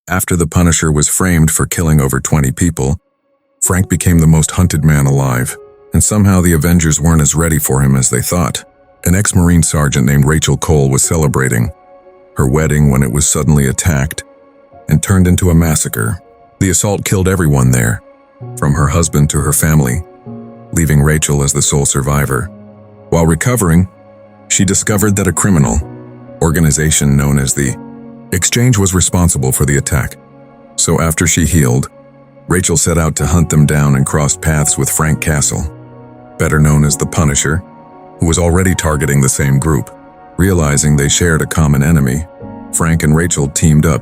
After the Punisher was framed for killing over 20 people, Frank became the most hunted man alive, and somehow the Avengers weren't as ready for him as they thought. An ex-Marine sergeant named Rachel Cole was celebrating her wedding when it was suddenly attacked and turned into a massacre. The assault killed everyone there, from her husband to her family, leaving Rachel as the sole survivor. While recovering, she discovered that a criminal organization known as the Exchange was responsible for the attack. So after she healed, Rachel set out to hunt them down and crossed paths with Frank Castle, better known as the Punisher, who was already targeting the same group. Realizing they shared a common enemy, Frank and Rachel teamed up.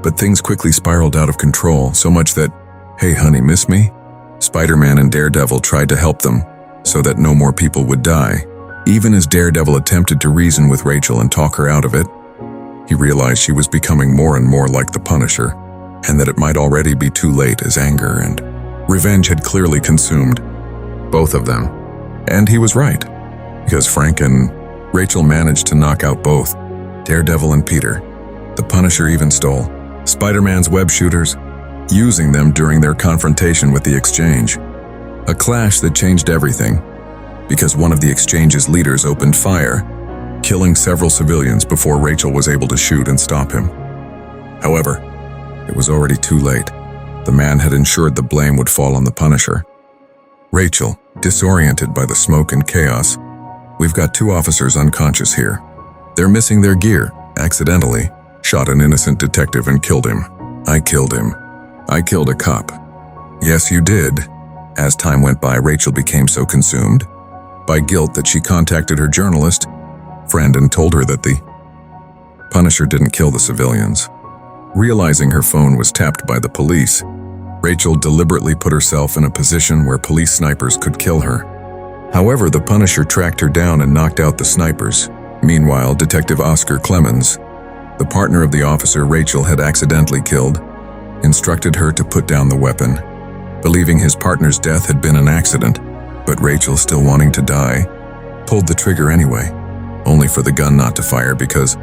But things quickly spiraled out of control, so much that, "Hey honey, miss me?" Spider-Man and Daredevil tried to help them, so that no more people would die. Even as Daredevil attempted to reason with Rachel and talk her out of it, he realized she was becoming more and more like the Punisher, and that it might already be too late as anger and revenge had clearly consumed both of them. And he was right, because Frank and Rachel managed to knock out both Daredevil and Peter. The Punisher even stole Spider-Man's web shooters, using them during their confrontation with the Exchange. A clash that changed everything, because one of the Exchange's leaders opened fire, killing several civilians before Rachel was able to shoot and stop him. However, it was already too late. The man had ensured the blame would fall on the Punisher. Rachel, disoriented by the smoke and chaos, "We've got 2 officers unconscious here. They're missing their gear, accidentally. Shot an innocent detective and killed him. I killed him. I killed a cop." "Yes, you did." As time went by, Rachel became so consumed by guilt that she contacted her journalist friend and told her that the Punisher didn't kill the civilians. Realizing her phone was tapped by the police, Rachel deliberately put herself in a position where police snipers could kill her. However, the Punisher tracked her down and knocked out the snipers. Meanwhile, Detective Oscar Clemens, the partner of the officer Rachel had accidentally killed, instructed her to put down the weapon. Believing his partner's death had been an accident, but Rachel, still wanting to die, pulled the trigger anyway, only for the gun not to fire because,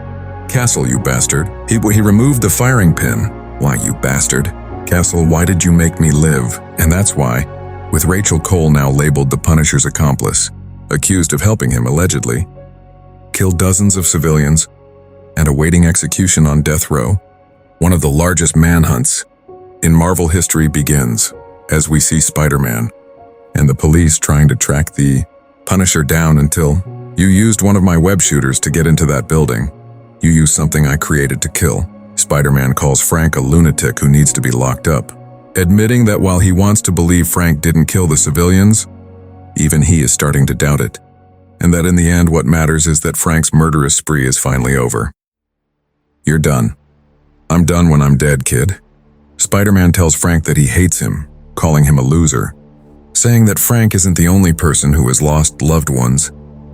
"Castle, you bastard." He removed the firing pin. "Why, you bastard? Castle, why did you make me live?" And that's why, with Rachel Cole now labeled the Punisher's accomplice, accused of helping him allegedly, killed dozens of civilians, and awaiting execution on death row, one of the largest manhunts in Marvel history begins, as we see Spider-Man and the police trying to track the Punisher down until, "You used one of my web shooters to get into that building. You used something I created to kill." Spider-Man calls Frank a lunatic who needs to be locked up, admitting that while he wants to believe Frank didn't kill the civilians, even he is starting to doubt it, and that in the end what matters is that Frank's murderous spree is finally over. "You're done. I'm done when I'm dead, kid." Spider-Man tells Frank that he hates him, calling him a loser, saying that Frank isn't the only person who has lost loved ones,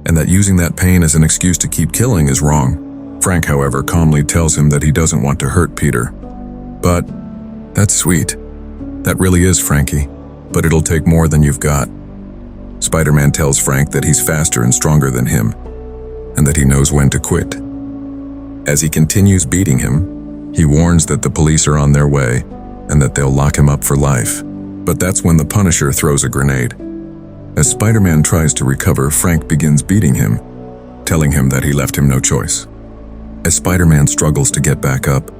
and that using that pain as an excuse to keep killing is wrong. Frank, however, calmly tells him that he doesn't want to hurt Peter. "But that's sweet. That really is, Frankie, but it'll take more than you've got." Spider-Man tells Frank that he's faster and stronger than him, and that he knows when to quit. As he continues beating him, he warns that the police are on their way and that they'll lock him up for life. But that's when the Punisher throws a grenade. As Spider-Man tries to recover, Frank begins beating him, telling him that he left him no choice. As Spider-Man struggles to get back up,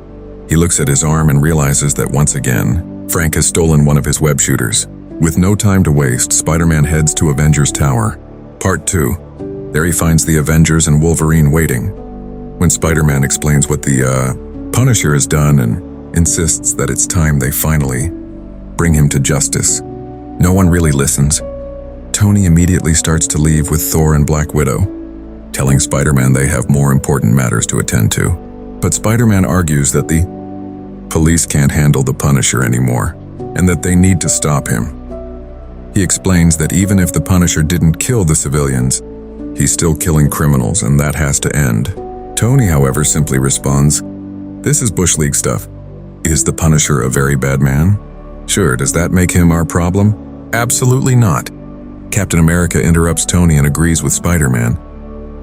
he looks at his arm and realizes that once again, Frank has stolen one of his web shooters. With no time to waste, Spider-Man heads to Avengers Tower. Part 2. There he finds the Avengers and Wolverine waiting. When Spider-Man explains what the Punisher has done and insists that it's time they finally bring him to justice, no one really listens. Tony immediately starts to leave with Thor and Black Widow, telling Spider-Man they have more important matters to attend to. But Spider-Man argues that the police can't handle the Punisher anymore, and that they need to stop him. He explains that even if the Punisher didn't kill the civilians, he's still killing criminals, and that has to end. Tony, however, simply responds, "This is Bush League stuff. Is the Punisher a very bad man? Sure, does that make him our problem? Absolutely not." Captain America interrupts Tony and agrees with Spider-Man,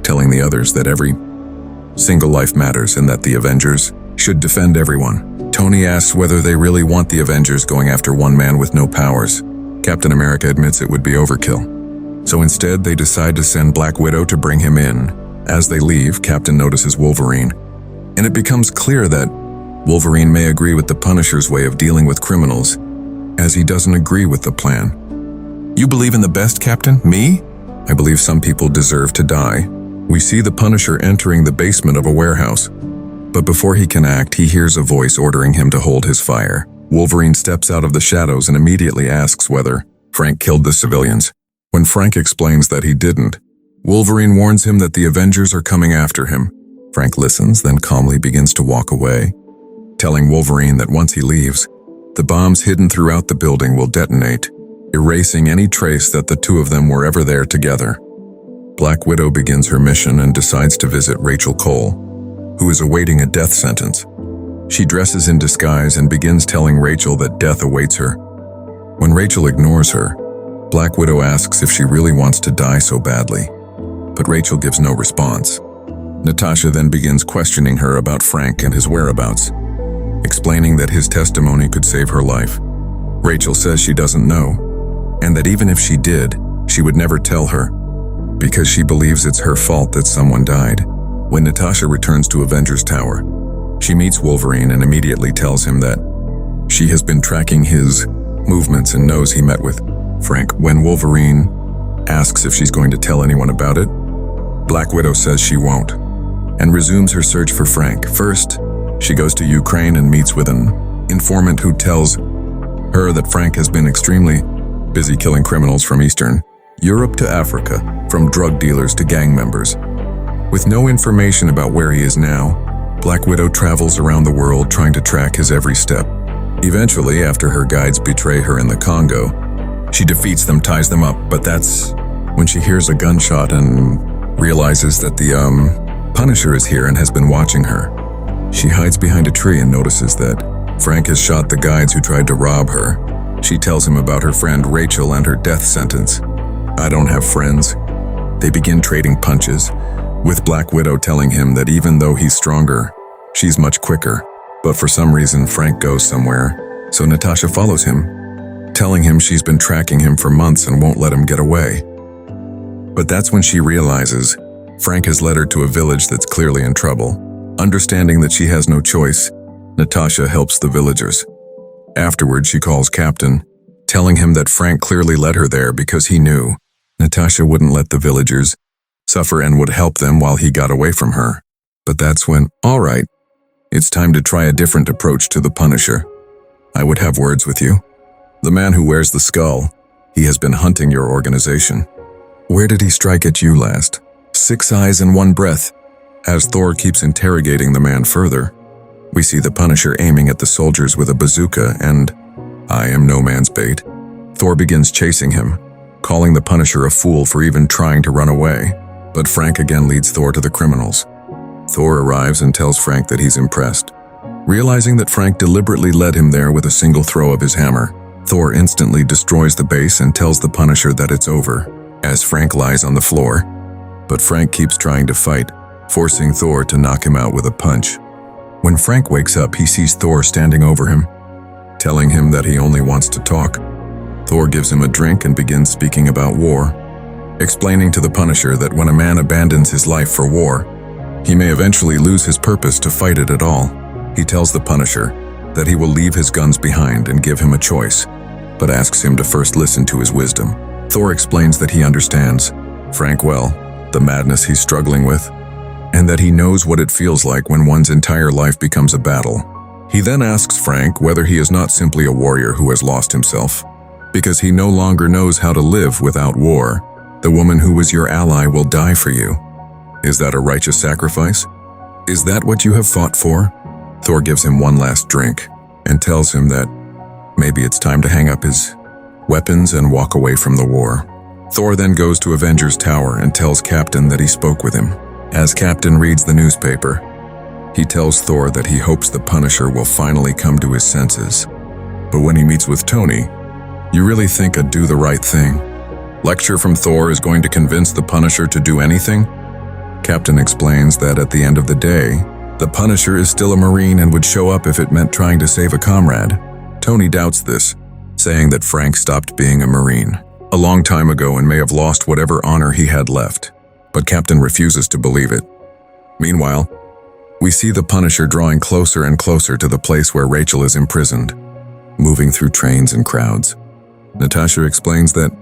telling the others that every single life matters and that the Avengers should defend everyone. Tony asks whether they really want the Avengers going after one man with no powers. Captain America admits it would be overkill. So instead, they decide to send Black Widow to bring him in. As they leave, Captain notices Wolverine, and it becomes clear that Wolverine may agree with the Punisher's way of dealing with criminals, as he doesn't agree with the plan. You believe in the best, Captain? Me? I believe some people deserve to die. We see the Punisher entering the basement of a warehouse, but before he can act, he hears a voice ordering him to hold his fire. Wolverine steps out of the shadows and immediately asks whether Frank killed the civilians. When Frank explains that he didn't, Wolverine warns him that the Avengers are coming after him. Frank listens, then calmly begins to walk away, telling Wolverine that once he leaves, the bombs hidden throughout the building will detonate, erasing any trace that the two of them were ever there together. Black Widow begins her mission and decides to visit Rachel Cole, who is awaiting a death sentence. She dresses in disguise and begins telling Rachel that death awaits her. When Rachel ignores her, Black Widow asks if she really wants to die so badly, but Rachel gives no response. Natasha then begins questioning her about Frank and his whereabouts, explaining that his testimony could save her life. Rachel says she doesn't know, and that even if she did, she would never tell her, because she believes it's her fault that someone died. When Natasha returns to Avengers Tower, she meets Wolverine and immediately tells him that she has been tracking his movements and knows he met with Frank. When Wolverine asks if she's going to tell anyone about it, Black Widow says she won't, and resumes her search for Frank. First, she goes to Ukraine and meets with an informant who tells her that Frank has been extremely busy killing criminals from Eastern Europe to Africa, from drug dealers to gang members. With no information about where he is now, Black Widow travels around the world trying to track his every step. Eventually, after her guides betray her in the Congo, she defeats them, ties them up, but that's when she hears a gunshot and realizes that the Punisher is here and has been watching her. She hides behind a tree and notices that Frank has shot the guides who tried to rob her. She tells him about her friend Rachel and her death sentence. I don't have friends. They begin trading punches, with Black Widow telling him that even though he's stronger, she's much quicker. But for some reason, Frank goes somewhere, so Natasha follows him, telling him she's been tracking him for months and won't let him get away. But that's when she realizes Frank has led her to a village that's clearly in trouble. Understanding that she has no choice, Natasha helps the villagers. Afterward, she calls Captain, telling him that Frank clearly led her there because he knew Natasha wouldn't let the villagers suffer and would help them while he got away from her. But that's when, all right, it's time to try a different approach to the Punisher. I would have words with you. The man who wears the skull, he has been hunting your organization. Where did he strike at you last? 6 eyes in one breath. As Thor keeps interrogating the man further, we see the Punisher aiming at the soldiers with a bazooka and, I am no man's bait. Thor begins chasing him, calling the Punisher a fool for even trying to run away. But Frank again leads Thor to the criminals. Thor arrives and tells Frank that he's impressed. Realizing that Frank deliberately led him there with a single throw of his hammer, Thor instantly destroys the base and tells the Punisher that it's over, as Frank lies on the floor. But Frank keeps trying to fight, forcing Thor to knock him out with a punch. When Frank wakes up, he sees Thor standing over him, telling him that he only wants to talk. Thor gives him a drink and begins speaking about war, explaining to the Punisher that when a man abandons his life for war, he may eventually lose his purpose to fight it at all. He tells the Punisher that he will leave his guns behind and give him a choice, but asks him to first listen to his wisdom. Thor explains that he understands Frank well, the madness he's struggling with, and that he knows what it feels like when one's entire life becomes a battle. He then asks Frank whether he is not simply a warrior who has lost himself, because he no longer knows how to live without war. The woman who was your ally will die for you. Is that a righteous sacrifice? Is that what you have fought for? Thor gives him one last drink and tells him that maybe it's time to hang up his weapons and walk away from the war. Thor then goes to Avengers Tower and tells Captain that he spoke with him. As Captain reads the newspaper, he tells Thor that he hopes the Punisher will finally come to his senses. But when he meets with Tony, you really think a do the right thing lecture from Thor is going to convince the Punisher to do anything? Captain explains that at the end of the day, The Punisher is still a Marine and would show up if it meant trying to save a comrade. Tony doubts this, saying that Frank stopped being a Marine a long time ago and may have lost whatever honor he had left, but Captain refuses to believe it. Meanwhile, we see the Punisher drawing closer and closer to the place where Rachel is imprisoned, moving through trains and crowds. Natasha explains that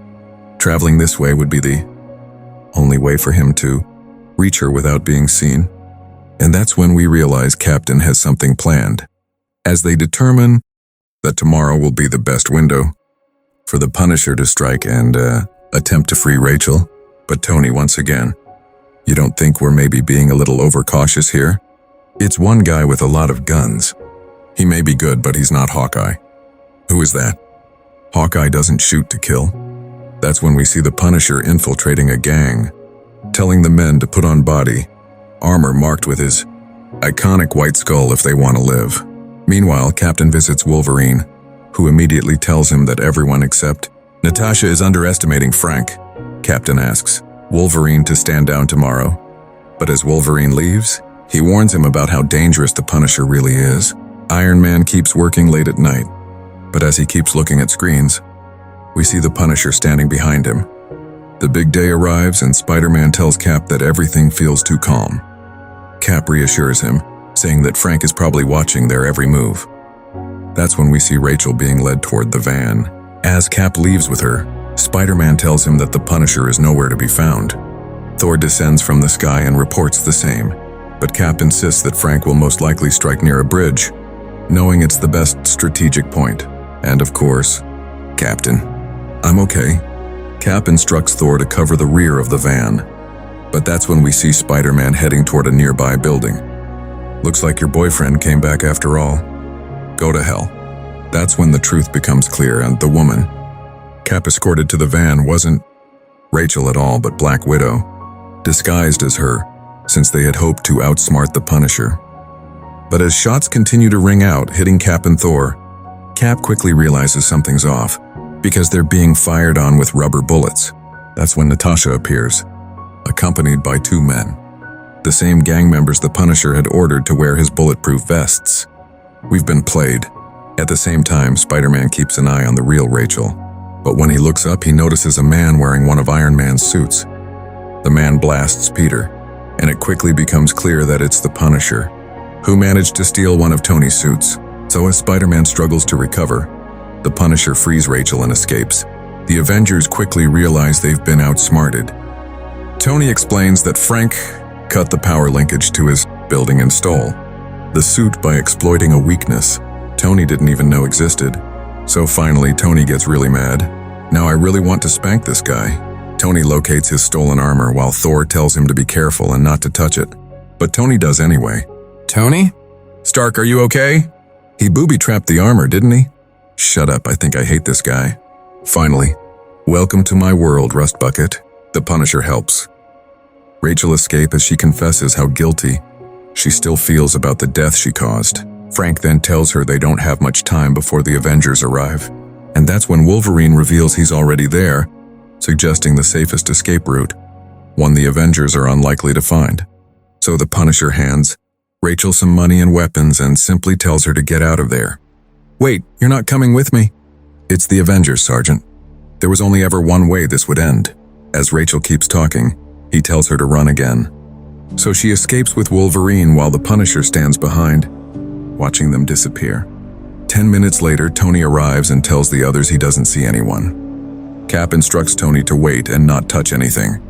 traveling this way would be the only way for him to reach her without being seen. And that's when we realize Captain has something planned, as they determine that tomorrow will be the best window for the Punisher to strike and attempt to free Rachel. But Tony, once again, you don't think we're maybe being a little overcautious here? It's one guy with a lot of guns. He may be good, but he's not Hawkeye. Who is that? Hawkeye doesn't shoot to kill. That's when we see the Punisher infiltrating a gang, telling the men to put on body armor marked with his iconic white skull if they want to live. Meanwhile, Captain visits Wolverine, who immediately tells him that everyone except Natasha is underestimating Frank. Captain asks Wolverine to stand down tomorrow, but as Wolverine leaves, he warns him about how dangerous the Punisher really is. Iron Man keeps working late at night, but as he keeps looking at screens, we see the Punisher standing behind him. The big day arrives and Spider-Man tells Cap that everything feels too calm. Cap reassures him, saying that Frank is probably watching their every move. That's when we see Rachel being led toward the van. As Cap leaves with her, Spider-Man tells him that the Punisher is nowhere to be found. Thor descends from the sky and reports the same, but Cap insists that Frank will most likely strike near a bridge, knowing it's the best strategic point. And of course, Captain, I'm okay. Cap instructs Thor to cover the rear of the van, but that's when we see Spider-Man heading toward a nearby building. Looks like your boyfriend came back after all. Go to hell. That's when the truth becomes clear, and the woman Cap escorted to the van wasn't Rachel at all, but Black Widow, disguised as her, since they had hoped to outsmart the Punisher. But as shots continue to ring out, hitting Cap and Thor, Cap quickly realizes something's off, because they're being fired on with rubber bullets. That's when Natasha appears, accompanied by two men, the same gang members the Punisher had ordered to wear his bulletproof vests. We've been played. At the same time, Spider-Man keeps an eye on the real Rachel, but when he looks up, he notices a man wearing one of Iron Man's suits. The man blasts Peter, and it quickly becomes clear that it's the Punisher, who managed to steal one of Tony's suits. So as Spider-Man struggles to recover, the Punisher frees Rachel and escapes. The Avengers quickly realize they've been outsmarted. Tony explains that Frank cut the power linkage to his building and stole the suit by exploiting a weakness Tony didn't even know existed. So finally, Tony gets really mad. Now I really want to spank this guy. Tony locates his stolen armor while Thor tells him to be careful and not to touch it. But Tony does anyway. Tony? Stark, are you okay? He booby-trapped the armor, didn't he? Shut up, I think I hate this guy. Finally, welcome to my world, Rust Bucket. The Punisher helps Rachel escape as she confesses how guilty she still feels about the death she caused. Frank then tells her they don't have much time before the Avengers arrive. And that's when Wolverine reveals he's already there, suggesting the safest escape route, one the Avengers are unlikely to find. So the Punisher hands Rachel some money and weapons and simply tells her to get out of there. Wait, you're not coming with me? It's the Avengers, Sergeant. There was only ever one way this would end. As Rachel keeps talking, he tells her to run again. So she escapes with Wolverine while the Punisher stands behind, watching them disappear. 10 minutes later, Tony arrives and tells the others he doesn't see anyone. Cap instructs Tony to wait and not touch anything.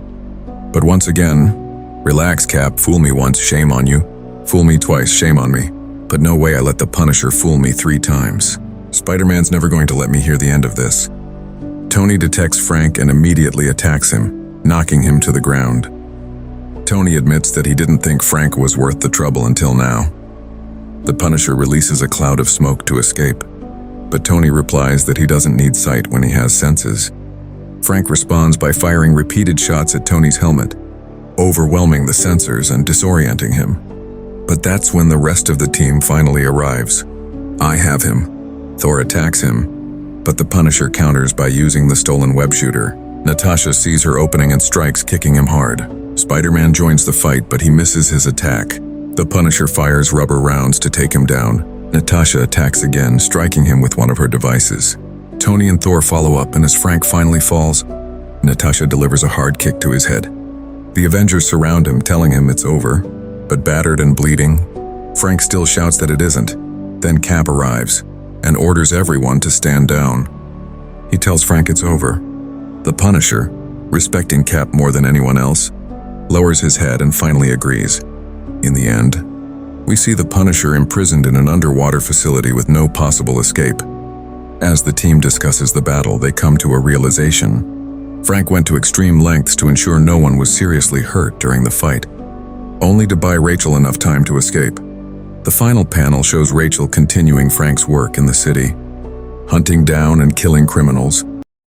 But once again, relax, Cap, fool me once, shame on you. Fool me twice, shame on me. But no way I let the Punisher fool me 3 times. Spider-Man's never going to let me hear the end of this. Tony detects Frank and immediately attacks him, knocking him to the ground. Tony admits that he didn't think Frank was worth the trouble until now. The Punisher releases a cloud of smoke to escape, but Tony replies that he doesn't need sight when he has senses. Frank responds by firing repeated shots at Tony's helmet, overwhelming the sensors and disorienting him. But that's when the rest of the team finally arrives. I have him. Thor attacks him, but the Punisher counters by using the stolen web shooter. Natasha sees her opening and strikes, kicking him hard. Spider-Man joins the fight, but he misses his attack, The Punisher fires rubber rounds to take him down. Natasha attacks again, striking him with one of her devices. Tony and Thor follow up, and as Frank finally falls, Natasha delivers a hard kick to his head. The Avengers surround him, telling him it's over, but battered and bleeding, Frank still shouts that it isn't. Then Cap arrives and orders everyone to stand down. He tells Frank it's over. The Punisher, respecting Cap more than anyone else, lowers his head and finally agrees. In the end, we see the Punisher imprisoned in an underwater facility with no possible escape. As the team discusses the battle, they come to a realization. Frank went to extreme lengths to ensure no one was seriously hurt during the fight, only to buy Rachel enough time to escape. The final panel shows Rachel continuing Frank's work in the city, hunting down and killing criminals,